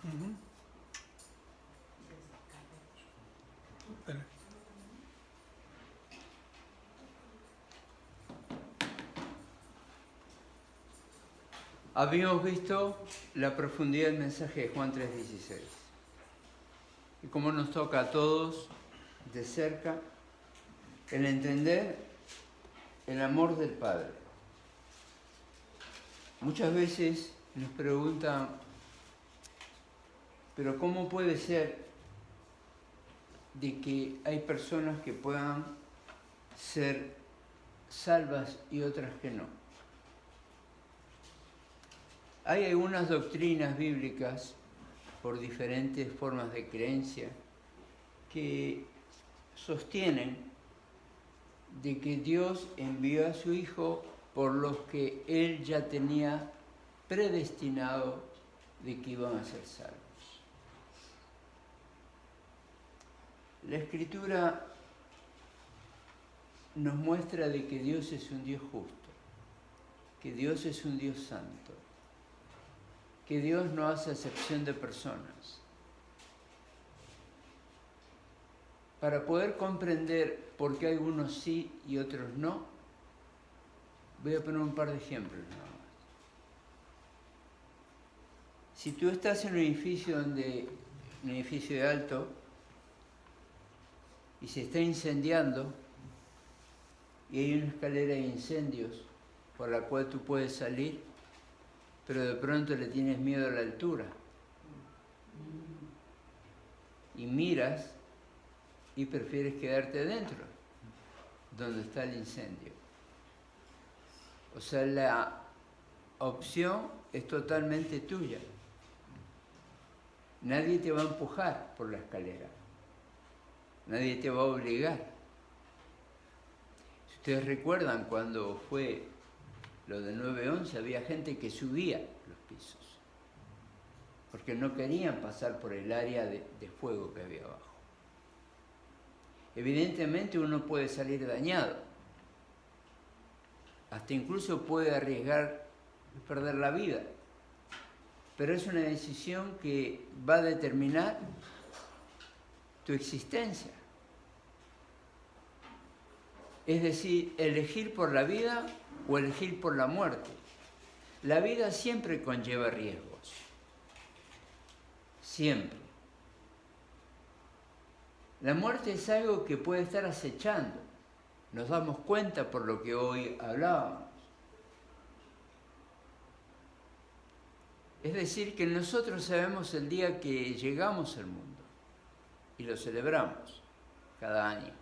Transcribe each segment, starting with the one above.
Ujú. Espera. Habíamos visto la profundidad del mensaje de Juan 3:16 y cómo nos toca a todos de cerca el entender el amor del Padre. Muchas veces nos preguntan, pero ¿cómo puede ser de que hay personas que puedan ser salvas y otras que no? Hay algunas doctrinas bíblicas, por diferentes formas de creencia, que sostienen de que Dios envió a su Hijo por los que Él ya tenía predestinado de que iban a ser salvos. La Escritura nos muestra de que Dios es un Dios justo, que Dios es un Dios santo, que Dios no hace acepción de personas. Para poder comprender por qué algunos sí y otros no, voy a poner un par de ejemplos nada más. Si tú estás en un edificio de alto, y se está incendiando, y hay una escalera de incendios por la cual tú puedes salir, pero de pronto le tienes miedo a la altura. Y miras y prefieres quedarte dentro, donde está el incendio. O sea, la opción es totalmente tuya. Nadie te va a empujar por la escalera. Nadie te va a obligar. Si ustedes recuerdan cuando fue lo de 9/11, había gente que subía los pisos, porque no querían pasar por el área de fuego que había abajo. Evidentemente uno puede salir dañado, hasta incluso puede arriesgar perder la vida, pero es una decisión que va a determinar tu existencia. Es decir, elegir por la vida o elegir por la muerte. La vida siempre conlleva riesgos, siempre. La muerte es algo que puede estar acechando. Nos damos cuenta por lo que hoy hablábamos. Es decir, que nosotros sabemos el día que llegamos al mundo y lo celebramos cada año.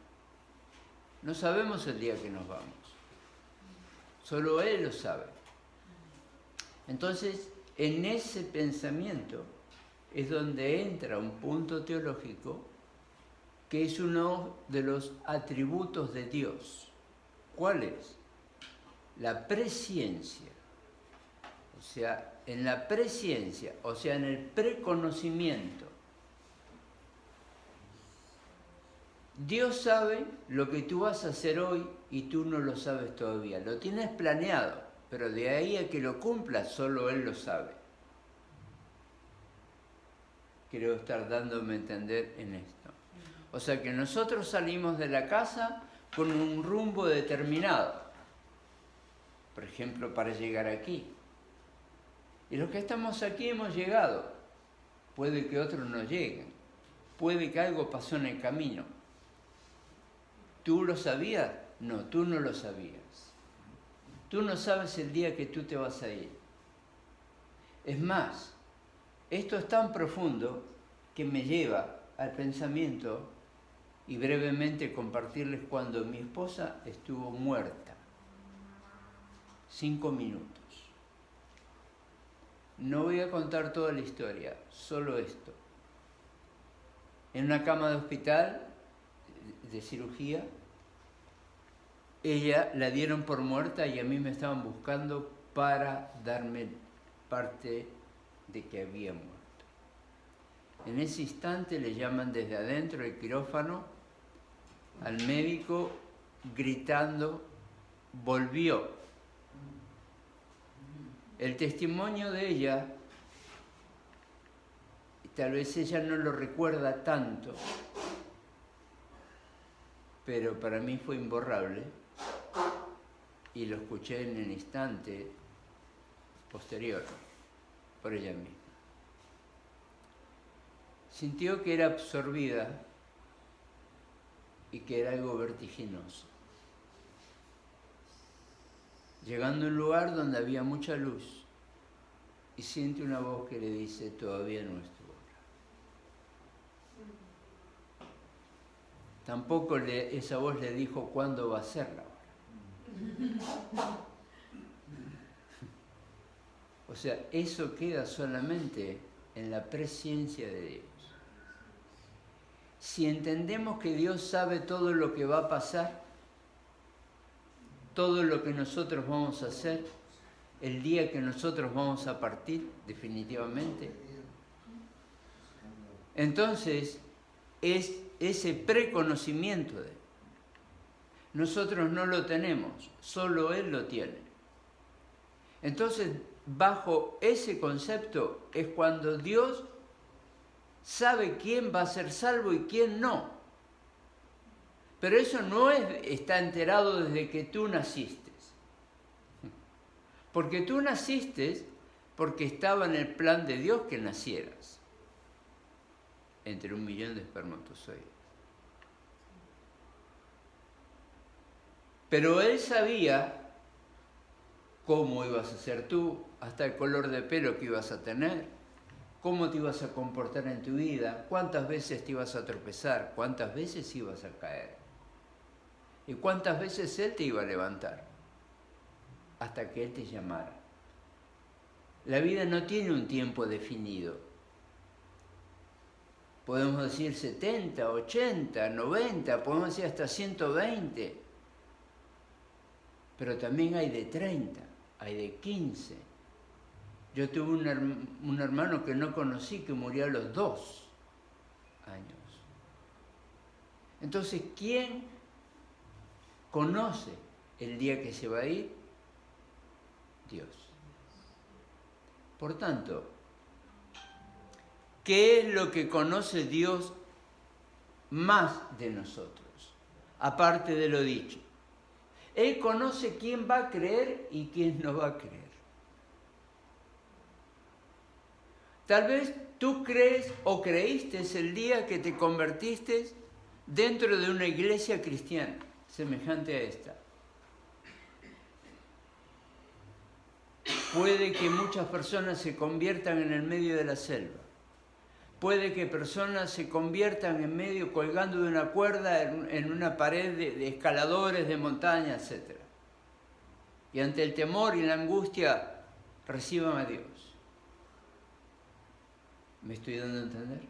No sabemos el día que nos vamos. Solo Él lo sabe. Entonces, en ese pensamiento es donde entra un punto teológico que es uno de los atributos de Dios. ¿Cuál es? La presciencia. O sea, en la presciencia, o sea, en el preconocimiento. Dios sabe lo que tú vas a hacer hoy y tú no lo sabes todavía. Lo tienes planeado, pero de ahí a que lo cumplas, solo Él lo sabe. Creo estar dándome a entender en esto. O sea que nosotros salimos de la casa con un rumbo determinado. Por ejemplo, para llegar aquí. Y los que estamos aquí hemos llegado. Puede que otros no lleguen. Puede que algo pasó en el camino. ¿Tú lo sabías? No, tú no lo sabías. Tú no sabes el día que tú te vas a ir. Es más, esto es tan profundo que me lleva al pensamiento y brevemente compartirles cuando mi esposa estuvo muerta. 5 minutos. No voy a contar toda la historia, solo esto. En una cama de hospital, de cirugía, ella la dieron por muerta y a mí me estaban buscando para darme parte de que había muerto. En ese instante le llaman desde adentro del quirófano al médico gritando, volvió. El testimonio de ella tal vez ella no lo recuerda tanto, pero para mí fue imborrable y lo escuché en el instante posterior por ella misma. Sintió que era absorbida y que era algo vertiginoso. Llegando a un lugar donde había mucha luz y siente una voz que le dice: todavía no es tu hora. Tampoco esa voz le dijo cuándo va a ser la hora. O sea, eso queda solamente en la presencia de Dios. Si entendemos que Dios sabe todo lo que va a pasar, todo lo que nosotros vamos a hacer, el día que nosotros vamos a partir, definitivamente, entonces es ese preconocimiento de Él. Nosotros no lo tenemos, solo Él lo tiene. Entonces, bajo ese concepto es cuando Dios sabe quién va a ser salvo y quién no. Pero eso no está enterado desde que tú naciste. Porque tú naciste porque estaba en el plan de Dios que nacieras. Entre 1 millón de espermatozoides. Pero Él sabía cómo ibas a ser tú, hasta el color de pelo que ibas a tener, cómo te ibas a comportar en tu vida, cuántas veces te ibas a tropezar, cuántas veces ibas a caer y cuántas veces Él te iba a levantar hasta que Él te llamara. La vida no tiene un tiempo definido. Podemos decir 70, 80, 90, podemos decir hasta 120, pero también hay de 30, hay de 15. Yo tuve un hermano que no conocí que murió a los 2 años. Entonces, ¿quién conoce el día que se va a ir? Dios. Por tanto, ¿qué es lo que conoce Dios más de nosotros? Aparte de lo dicho. Él conoce quién va a creer y quién no va a creer. Tal vez tú crees o creíste el día que te convertiste dentro de una iglesia cristiana, semejante a esta. Puede que muchas personas se conviertan en el medio de la selva. Puede que personas se conviertan en medio colgando de una cuerda en una pared de escaladores de montaña, etc. Y ante el temor y la angustia reciban a Dios. ¿Me estoy dando a entender?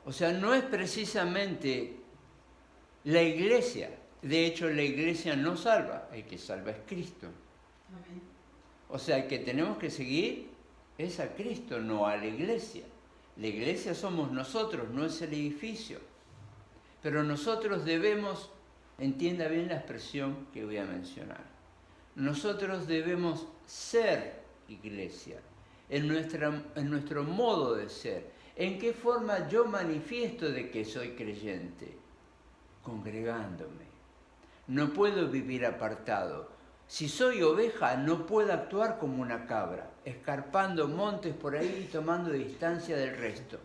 O sea, no es precisamente la iglesia. De hecho, la iglesia no salva. El que salva es Cristo. Amén. O sea, el que tenemos que seguir es a Cristo, no a la iglesia. La iglesia somos nosotros, no es el edificio. Pero nosotros debemos, entienda bien la expresión que voy a mencionar, nosotros debemos ser iglesia, en nuestro modo de ser. ¿En qué forma yo manifiesto de que soy creyente? Congregándome. No puedo vivir apartado. Si soy oveja, no puedo actuar como una cabra, escarpando montes por ahí y tomando distancia del resto.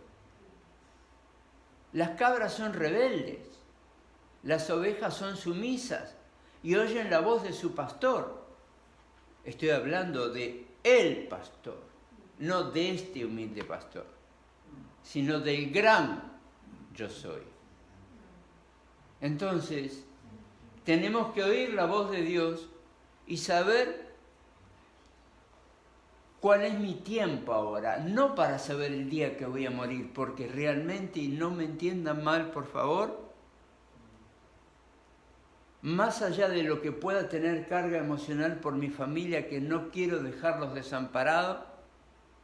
Las cabras son rebeldes, las ovejas son sumisas y oyen la voz de su pastor. Estoy hablando de el pastor, no de este humilde pastor, sino del gran yo soy. Entonces, tenemos que oír la voz de Dios y saber cuál es mi tiempo ahora, no para saber el día que voy a morir, porque realmente, y no me entiendan mal, por favor, más allá de lo que pueda tener carga emocional por mi familia, que no quiero dejarlos desamparados,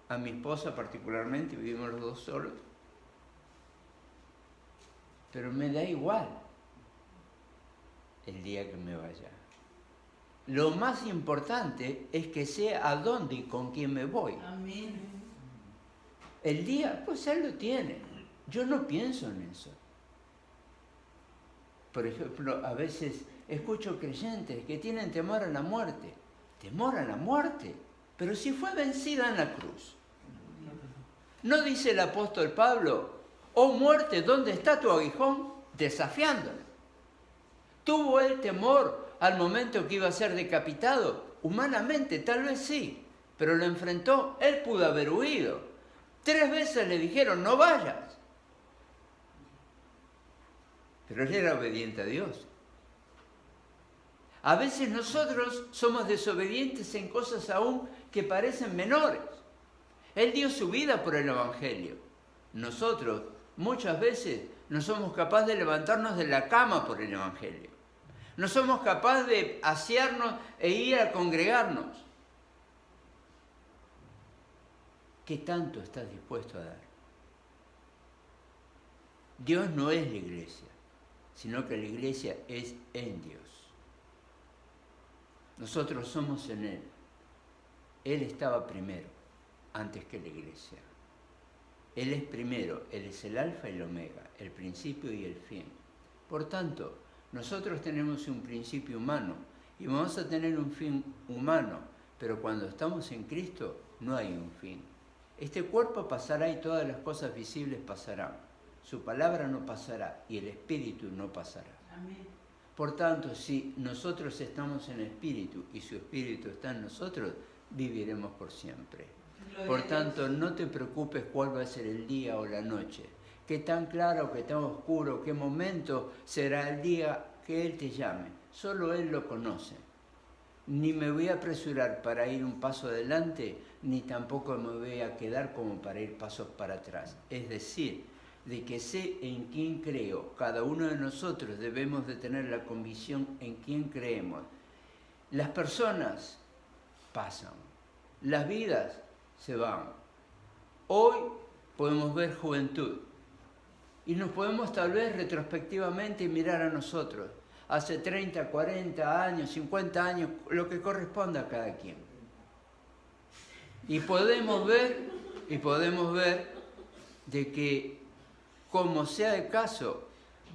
a mi esposa particularmente, vivimos los dos solos, pero me da igual el día que me vaya. Lo más importante es que sé a dónde y con quién me voy. Amén. El día, pues Él lo tiene. Yo no pienso en eso. Por ejemplo, a veces escucho creyentes que tienen temor a la muerte. Temor a la muerte. Pero si fue vencida en la cruz. ¿No dice el apóstol Pablo, oh muerte, ¿dónde está tu aguijón? Desafiándole. ¿Tuvo él temor al momento que iba a ser decapitado? Humanamente, tal vez sí, pero lo enfrentó. Él pudo haber huido. 3 veces le dijeron, no vayas. Pero él era obediente a Dios. A veces nosotros somos desobedientes en cosas aún que parecen menores. Él dio su vida por el Evangelio. Nosotros muchas veces no somos capaces de levantarnos de la cama por el Evangelio. No somos capaces de asearnos e ir a congregarnos. ¿Qué tanto estás dispuesto a dar? Dios no es la iglesia, sino que la iglesia es en Dios. Nosotros somos en Él. Él estaba primero, antes que la iglesia. Él es primero, Él es el alfa y el omega, el principio y el fin. Por tanto, nosotros tenemos un principio humano y vamos a tener un fin humano, pero cuando estamos en Cristo no hay un fin. Este cuerpo pasará y todas las cosas visibles pasarán. Su palabra no pasará y el espíritu no pasará. Amén. Por tanto, si nosotros estamos en espíritu y su espíritu está en nosotros, viviremos por siempre. Por tanto, no te preocupes cuál va a ser el día o la noche. Qué tan claro, qué tan oscuro, qué momento será el día que Él te llame. Solo Él lo conoce. Ni me voy a apresurar para ir un paso adelante, ni tampoco me voy a quedar como para ir pasos para atrás. Es decir, de que sé en quién creo. Cada uno de nosotros debemos de tener la convicción en quién creemos. Las personas pasan, las vidas se van. Hoy podemos ver juventud y nos podemos tal vez retrospectivamente mirar a nosotros. Hace 30, 40 años, 50 años, lo que corresponda a cada quien. Y podemos ver de que, como sea el caso,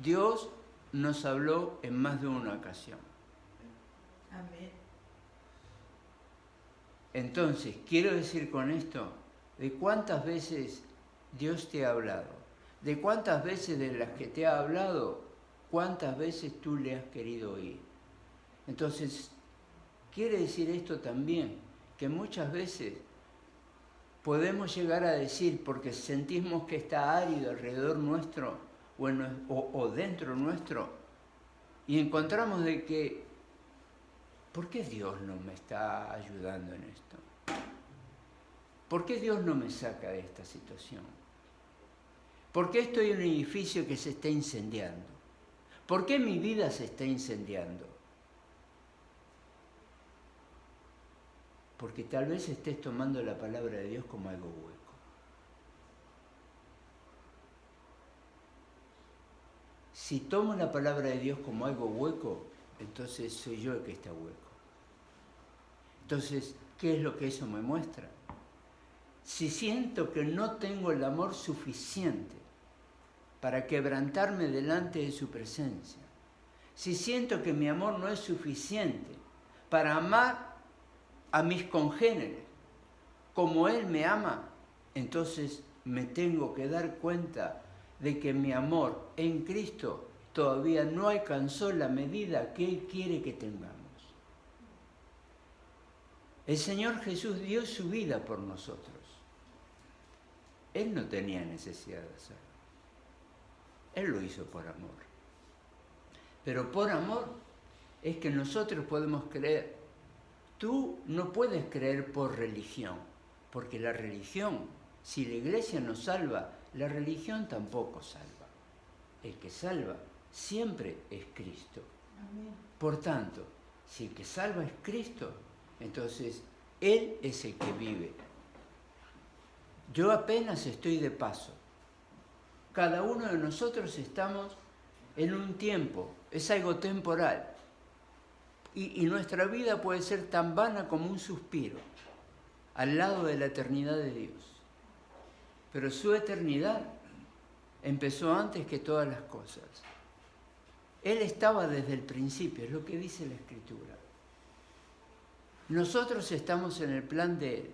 Dios nos habló en más de una ocasión. Amén. Entonces, quiero decir con esto, de cuántas veces Dios te ha hablado, de cuántas veces de las que te ha hablado, cuántas veces tú le has querido oír. Entonces, quiere decir esto también, que muchas veces podemos llegar a decir, porque sentimos que está árido alrededor nuestro o dentro nuestro, y encontramos de que, ¿por qué Dios no me está ayudando en esto? ¿Por qué Dios no me saca de esta situación? ¿Por qué estoy en un edificio que se está incendiando? ¿Por qué mi vida se está incendiando? Porque tal vez estés tomando la palabra de Dios como algo hueco. Si tomo la palabra de Dios como algo hueco, entonces soy yo el que está hueco. Entonces, ¿qué es lo que eso me muestra? Si siento que no tengo el amor suficiente para quebrantarme delante de su presencia, si siento que mi amor no es suficiente para amar a mis congéneres como Él me ama, entonces me tengo que dar cuenta de que mi amor en Cristo todavía no alcanzó la medida que Él quiere que tengamos. El Señor Jesús dio su vida por nosotros. Él no tenía necesidad de hacerlo. Él lo hizo por amor. Pero por amor es que nosotros podemos creer. Tú no puedes creer por religión, porque la religión, si la iglesia no salva, la religión tampoco salva. El que salva siempre es Cristo. Amén. Por tanto, si el que salva es Cristo, entonces Él es el que vive. Yo apenas estoy de paso. Cada uno de nosotros estamos en un tiempo, es algo temporal. Y nuestra vida puede ser tan vana como un suspiro al lado de la eternidad de Dios. pero su eternidad empezó antes que todas las cosas. Él estaba desde el principio, es lo que dice la Escritura. Nosotros estamos en el plan de Él,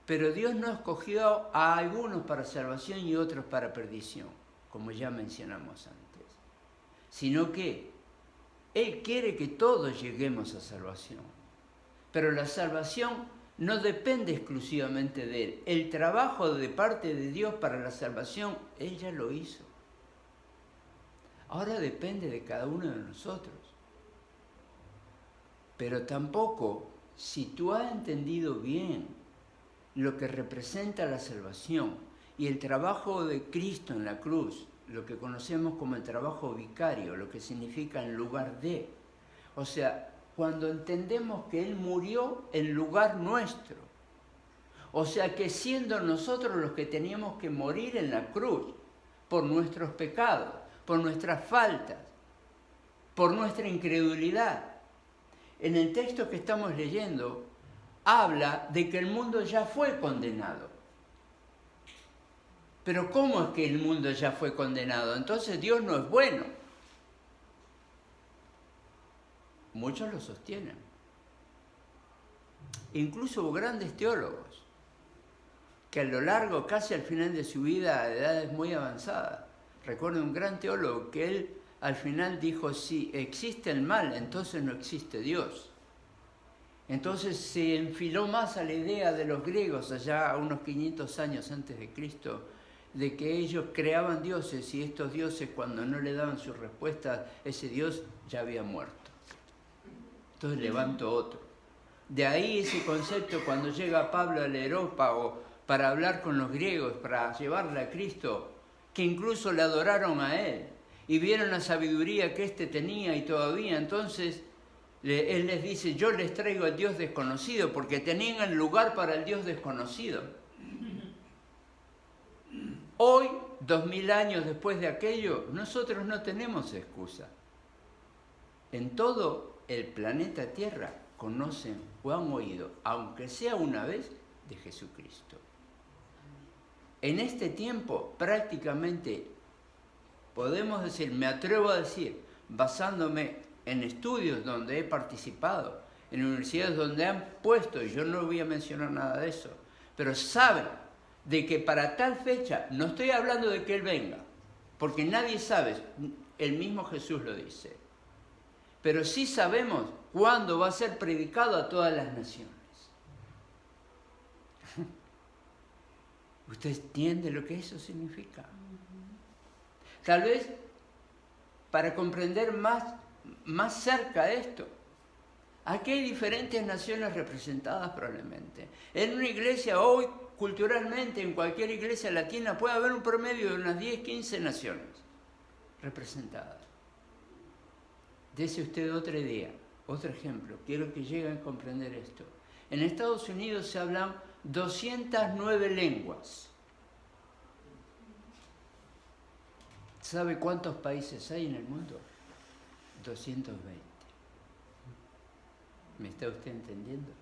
pero Dios no escogió a algunos para salvación y otros para perdición, como ya mencionamos antes, sino que Él quiere que todos lleguemos a salvación. Pero la salvación no depende exclusivamente de Él. El trabajo de parte de Dios para la salvación, Él ya lo hizo. Ahora depende de cada uno de nosotros. Pero tampoco, si tú has entendido bien lo que representa la salvación y el trabajo de Cristo en la cruz, lo que conocemos como el trabajo vicario, lo que significa en lugar de. O sea, cuando entendemos que Él murió en lugar nuestro. O sea, que siendo nosotros los que teníamos que morir en la cruz por nuestros pecados, por nuestras faltas, por nuestra incredulidad. En el texto que estamos leyendo, habla de que el mundo ya fue condenado. Pero ¿cómo es que el mundo ya fue condenado? Entonces Dios no es bueno. Muchos lo sostienen. Incluso hubo grandes teólogos que a lo largo, casi al final de su vida, a edades muy avanzadas, recuerdo un gran teólogo que él al final dijo, si existe el mal, entonces no existe Dios. Entonces se enfiló más a la idea de los griegos allá unos 500 años antes de Cristo, de que ellos creaban dioses y estos dioses cuando no le daban sus respuestas, ese dios ya había muerto. Entonces levanto otro. De ahí ese concepto cuando llega Pablo al Areópago para hablar con los griegos, para llevarle a Cristo, que incluso le adoraron a Él y vieron la sabiduría que éste tenía y todavía, entonces Él les dice, yo les traigo al Dios desconocido, porque tenían el lugar para el Dios desconocido. Hoy, 2000 años después de aquello, nosotros no tenemos excusa. En todo el planeta Tierra conocen o han oído, aunque sea una vez, de Jesucristo. En este tiempo, prácticamente, podemos decir, me atrevo a decir, basándome en estudios donde he participado, en universidades donde han puesto, y yo no voy a mencionar nada de eso, pero saben de que para tal fecha, no estoy hablando de que Él venga, porque nadie sabe, el mismo Jesús lo dice, pero sí sabemos cuándo va a ser predicado a todas las naciones. ¿Usted entiende lo que eso significa? Tal vez para comprender más cerca esto. Aquí hay diferentes naciones representadas probablemente. En una iglesia hoy, culturalmente, en cualquier iglesia latina, puede haber un promedio de unas 10, 15 naciones representadas. Dese usted otro ejemplo. Quiero que lleguen a comprender esto. En Estados Unidos se hablan 209 lenguas. ¿Sabe cuántos países hay en el mundo? 220. ¿Me está usted entendiendo?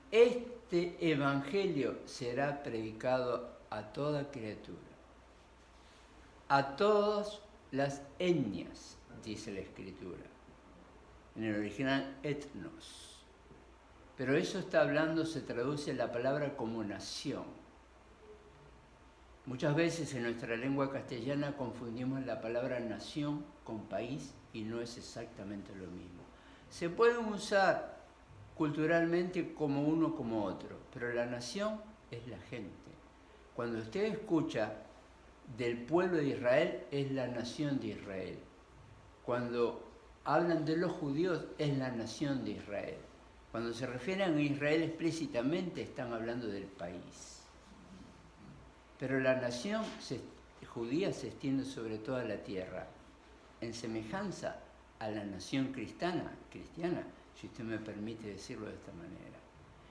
Este evangelio será predicado a toda criatura, a todas las etnias, dice la Escritura. En el original, etnos. Pero eso está hablando, se traduce la palabra como nación. Muchas veces en nuestra lengua castellana confundimos la palabra nación con país y no es exactamente lo mismo. Se pueden usar culturalmente como uno como otro, pero la nación es la gente. Cuando usted escucha del pueblo de Israel, es la nación de Israel. Cuando hablan de los judíos, es la nación de Israel. Cuando se refieren a Israel explícitamente, están hablando del país. Pero la nación judía se extiende sobre toda la tierra, en semejanza a la nación cristiana, si usted me permite decirlo de esta manera.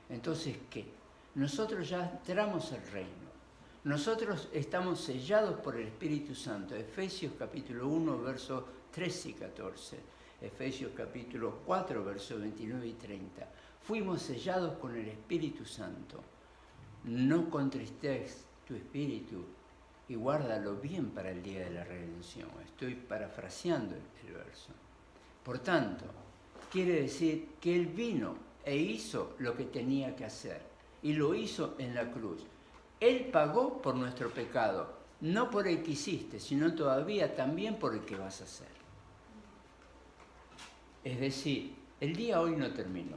Entonces, ¿qué? Nosotros ya entramos al reino. Nosotros estamos sellados por el Espíritu Santo. Efesios capítulo 1, versos 13 y 14. Efesios capítulo 4, versos 29 y 30. Fuimos sellados con el Espíritu Santo. no contristez tu espíritu y guárdalo bien para el día de la redención. Estoy parafraseando el verso. Por tanto, quiere decir que Él vino e hizo lo que tenía que hacer y lo hizo en la cruz. Él pagó por nuestro pecado, no por el que hiciste, sino todavía también por el que vas a hacer. Es decir, el día hoy no terminó.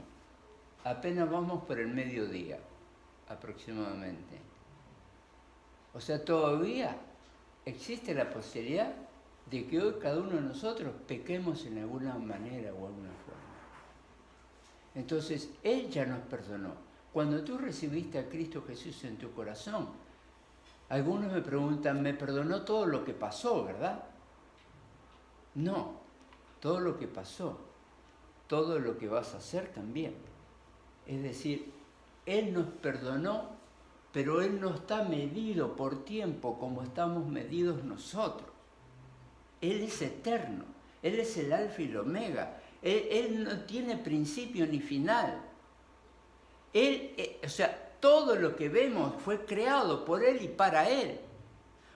Apenas vamos por el mediodía, aproximadamente. O sea, todavía existe la posibilidad de que hoy cada uno de nosotros pequemos en alguna manera o alguna forma. Entonces, Él ya nos perdonó. Cuando tú recibiste a Cristo Jesús en tu corazón, algunos me preguntan, ¿me perdonó todo lo que pasó, verdad? No, todo lo que pasó, todo lo que vas a hacer también. Es decir, Él nos perdonó, pero Él no está medido por tiempo como estamos medidos nosotros. Él es eterno, Él es el alfa y el omega, Él no tiene principio ni final. O sea, todo lo que vemos fue creado por Él y para Él.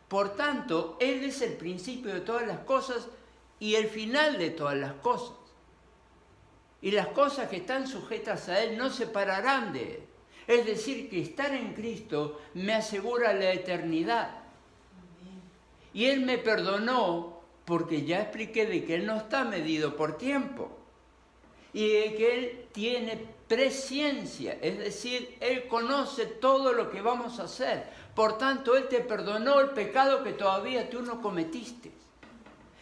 Por tanto, Él es el principio de todas las cosas y el final de todas las cosas. Y las cosas que están sujetas a Él no se separarán de Él. Es decir, que estar en Cristo me asegura la eternidad. Y Él me perdonó porque ya expliqué de que Él no está medido por tiempo. Y de que Él tiene presciencia, es decir, Él conoce todo lo que vamos a hacer. Por tanto, Él te perdonó el pecado que todavía tú no cometiste.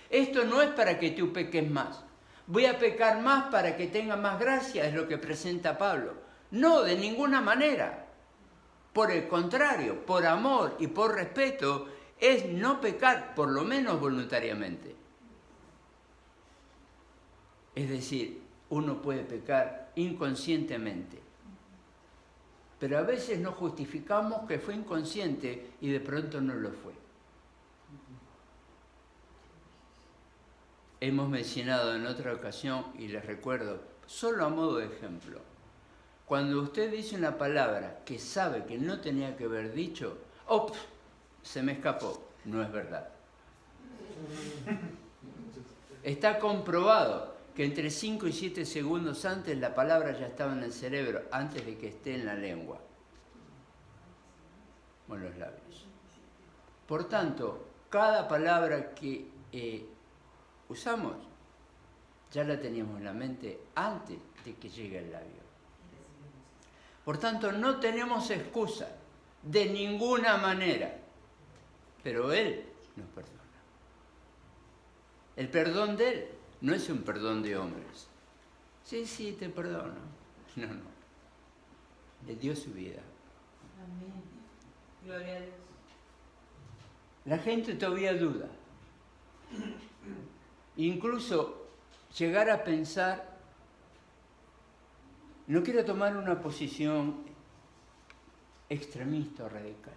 Esto no es para que tú peques más. Voy a pecar más para que tenga más gracia, es lo que presenta Pablo. No, de ninguna manera. Por el contrario, por amor y por respeto, es no pecar, por lo menos voluntariamente. Es decir, uno puede pecar inconscientemente. Pero a veces nos justificamos que fue inconsciente y de pronto no lo fue. Hemos mencionado en otra ocasión, y les recuerdo, solo a modo de ejemplo, cuando usted dice una palabra que sabe que no tenía que haber dicho, ¡op! Se me escapó. No es verdad. Está comprobado que entre 5 y 7 segundos antes la palabra ya estaba en el cerebro, antes de que esté en la lengua o en los labios. Por tanto, cada palabra que usamos ya la teníamos en la mente antes de que llegue al labio. Por tanto, no tenemos excusa de ninguna manera, pero Él nos perdona. El perdón de Él no es un perdón de hombres. Sí, te perdono. No. Él dio su vida. Amén. Gloria a Dios. La gente todavía duda. Incluso llegar a pensar, no quiero tomar una posición extremista o radical,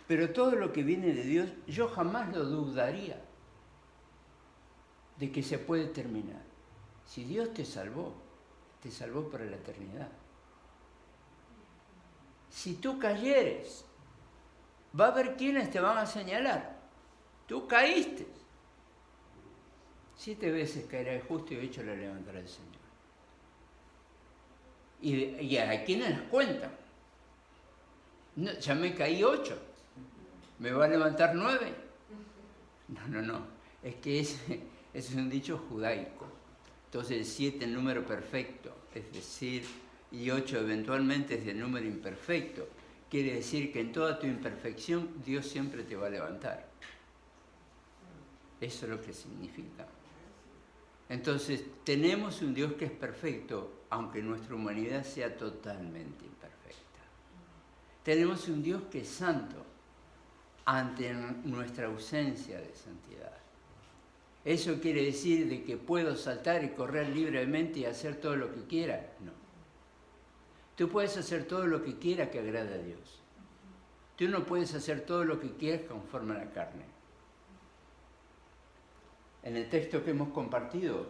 pero todo lo que viene de Dios, yo jamás lo dudaría de que se puede terminar. Si Dios te salvó para la eternidad. Si tú cayeres, va a haber quienes te van a señalar. Tú caíste. 7 veces caerá el justo y 8 le levantará el Señor. Y a quienes las cuentan. No, ya me caí 8. ¿Me va a levantar 9? No. Es que es un dicho judaico. Entonces el 7 es el número perfecto. Es decir, y 8 eventualmente es el número imperfecto. Quiere decir que en toda tu imperfección Dios siempre te va a levantar. Eso es lo que significa. Entonces, tenemos un Dios que es perfecto, aunque nuestra humanidad sea totalmente imperfecta. Tenemos un Dios que es santo, ante nuestra ausencia de santidad. ¿Eso quiere decir de que puedo saltar y correr libremente y hacer todo lo que quiera? No. Tú puedes hacer todo lo que quieras que agrade a Dios. Tú no puedes hacer todo lo que quieras conforme a la carne. En el texto que hemos compartido,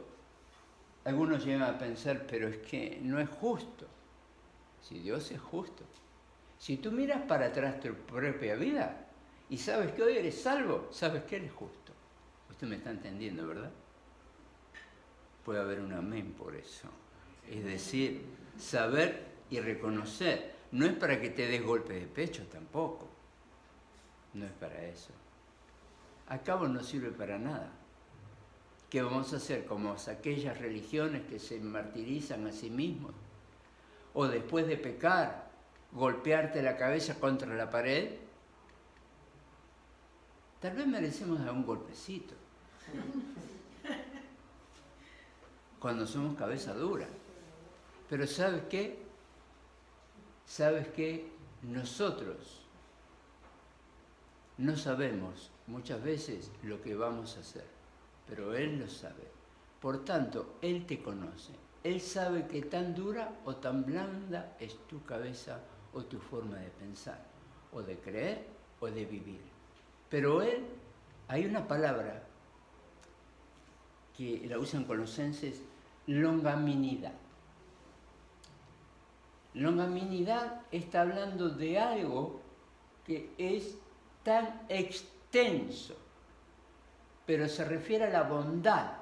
algunos llegan a pensar, pero es que no es justo. Si Dios es justo, Si tú miras para atrás tu propia vida y sabes que hoy eres salvo, sabes que eres justo. Usted me está entendiendo, ¿verdad? Puede haber un amén por eso. Es decir, saber y reconocer. No es para que te des golpe de pecho tampoco. No es para eso. Al cabo no sirve para nada. ¿Qué vamos a hacer? Como aquellas religiones que se martirizan a sí mismos. O después de pecar, golpearte la cabeza contra la pared. Tal vez merecemos dar un golpecito. Cuando somos cabeza dura. Pero ¿sabes qué? ¿Sabes qué? Nosotros no sabemos muchas veces lo que vamos a hacer, pero Él lo sabe. Por tanto, Él te conoce. Él sabe que tan dura o tan blanda es tu cabeza o tu forma de pensar, o de creer o de vivir. Pero Él, hay una palabra que la usan Colosenses, longanimidad. Longanimidad está hablando de algo que es tan extenso, pero se refiere a la bondad.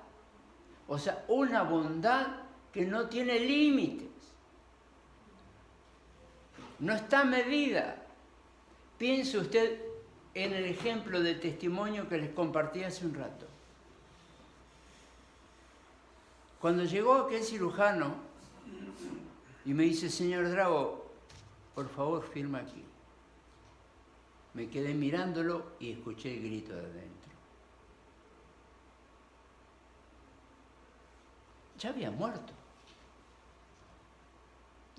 O sea, una bondad que no tiene límites. No está medida. Piense usted en el ejemplo de testimonio que les compartí hace un rato. Cuando llegó aquel cirujano y me dice, señor Drago, por favor, firma aquí. Me quedé mirándolo y escuché el grito de adentro. Ya había muerto.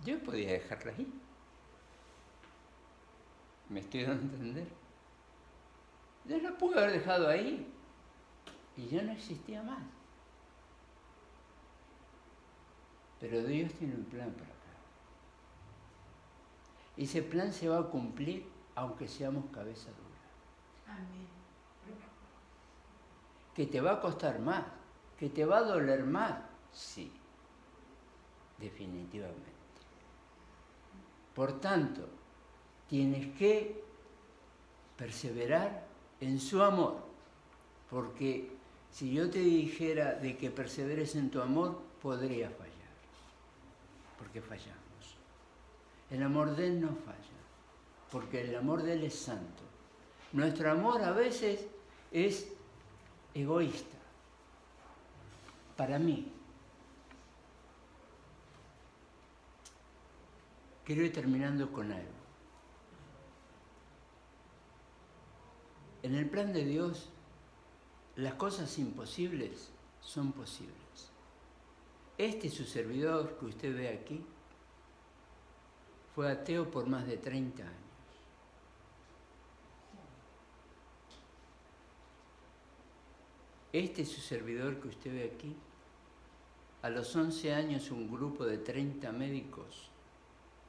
Yo podía dejarla ahí. ¿Me estoy dando a entender? Yo la pude haber dejado ahí y ya no existía más. Pero Dios tiene un plan para acá. Ese plan se va a cumplir aunque seamos cabeza dura. Amén. ¿Que te va a costar más? ¿Que te va a doler más? Sí, definitivamente. Por tanto, tienes que perseverar en su amor, porque si yo te dijera de que perseveres en tu amor, podría fallar, porque fallamos. El amor de Él no falla, porque el amor de Él es santo. Nuestro amor a veces es egoísta, para mí. Quiero ir terminando con algo. En el plan de Dios, las cosas imposibles son posibles. Este su servidor que usted ve aquí fue ateo por más de 30 años. Este su servidor que usted ve aquí, a los 11 años un grupo de 30 médicos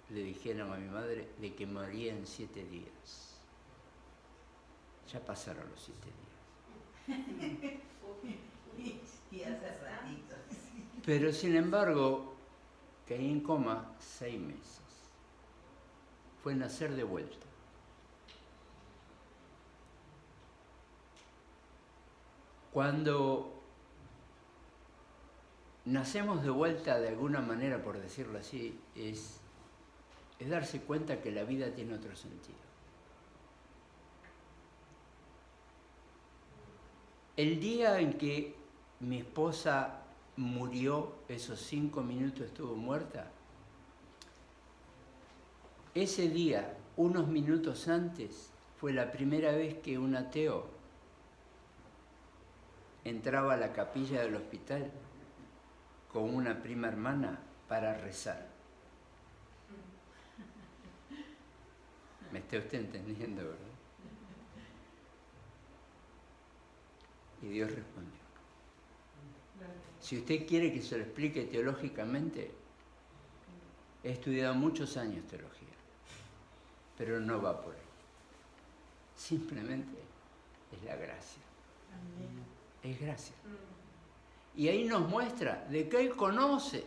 le dijeron a mi madre de que moría en 7 días. Ya pasaron los 7 días. Y hace ratito. Pero sin embargo, caí en coma 6 meses. Fue nacer de vuelta. Cuando nacemos de vuelta de alguna manera, por decirlo así, es darse cuenta que la vida tiene otro sentido. El día en que mi esposa murió, esos 5 minutos estuvo muerta, ese día, unos minutos antes, fue la primera vez que un ateo entraba a la capilla del hospital con una prima hermana para rezar. ¿Me está usted entendiendo, verdad? Y Dios respondió. Si usted quiere que se lo explique teológicamente, he estudiado muchos años teología, pero no va por ahí. Simplemente es la gracia. Es gracia. Y ahí nos muestra de que Él conoce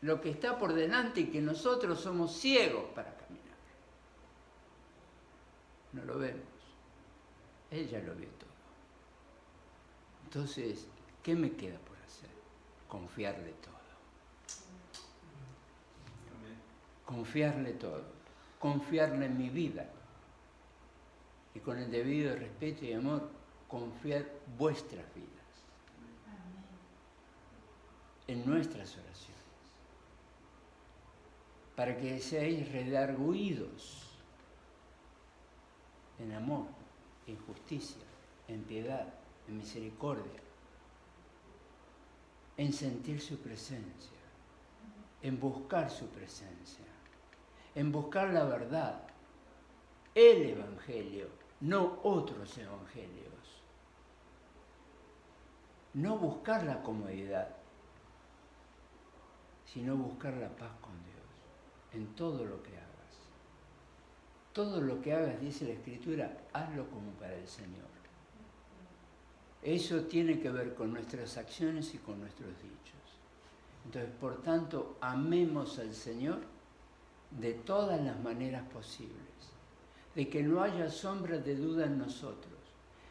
lo que está por delante y que nosotros somos ciegos para caminar. no lo vemos. Él ya lo vio todo. Entonces, ¿qué me queda por hacer? Confiarle todo. Confiarle todo. Confiarle en mi vida. Y con el debido respeto y amor, confiar vuestras vidas. En nuestras oraciones. Para que seáis redarguidos en amor, en justicia, en piedad, en misericordia, en sentir su presencia, en buscar su presencia, en buscar la verdad, el Evangelio, no otros evangelios. No buscar la comodidad, sino buscar la paz con Dios en todo lo que hagas. Todo lo que hagas, dice la Escritura, hazlo como para el Señor. Eso tiene que ver con nuestras acciones y con nuestros dichos. Entonces, por tanto, amemos al Señor de todas las maneras posibles, de que no haya sombra de duda en nosotros.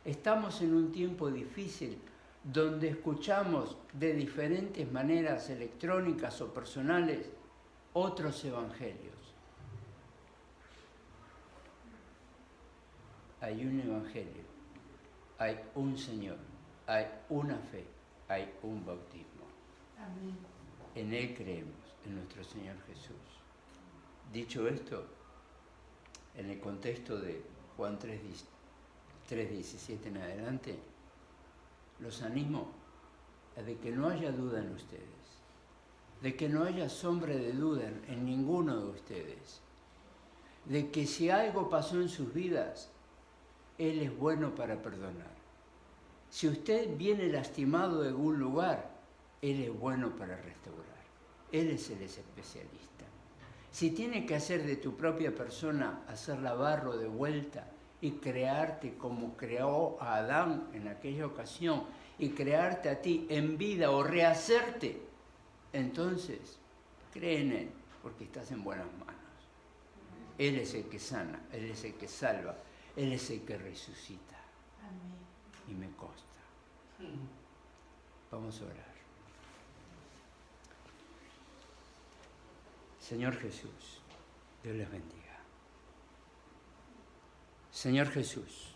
Estamos en un tiempo difícil donde escuchamos de diferentes maneras electrónicas o personales otros evangelios. Hay un evangelio, hay un Señor, hay una fe, hay un bautismo. Amén. En Él creemos, en nuestro Señor Jesús. Dicho esto, en el contexto de Juan 3:17 en adelante, los animo a de que no haya duda en ustedes, de que no haya sombra de duda en ninguno de ustedes, de que si algo pasó en sus vidas, Él es bueno para perdonar. Si usted viene lastimado de algún lugar, Él es bueno para restaurar. Él es el especialista. Si tiene que hacer de tu propia persona, hacerla barro de vuelta y crearte como creó a Adán en aquella ocasión y crearte a ti en vida o rehacerte, entonces cree en Él porque estás en buenas manos. Él es el que sana, Él es el que salva, Él es el que resucita. Amén. Y me consta. Vamos a orar. Señor Jesús, Dios les bendiga. Señor Jesús,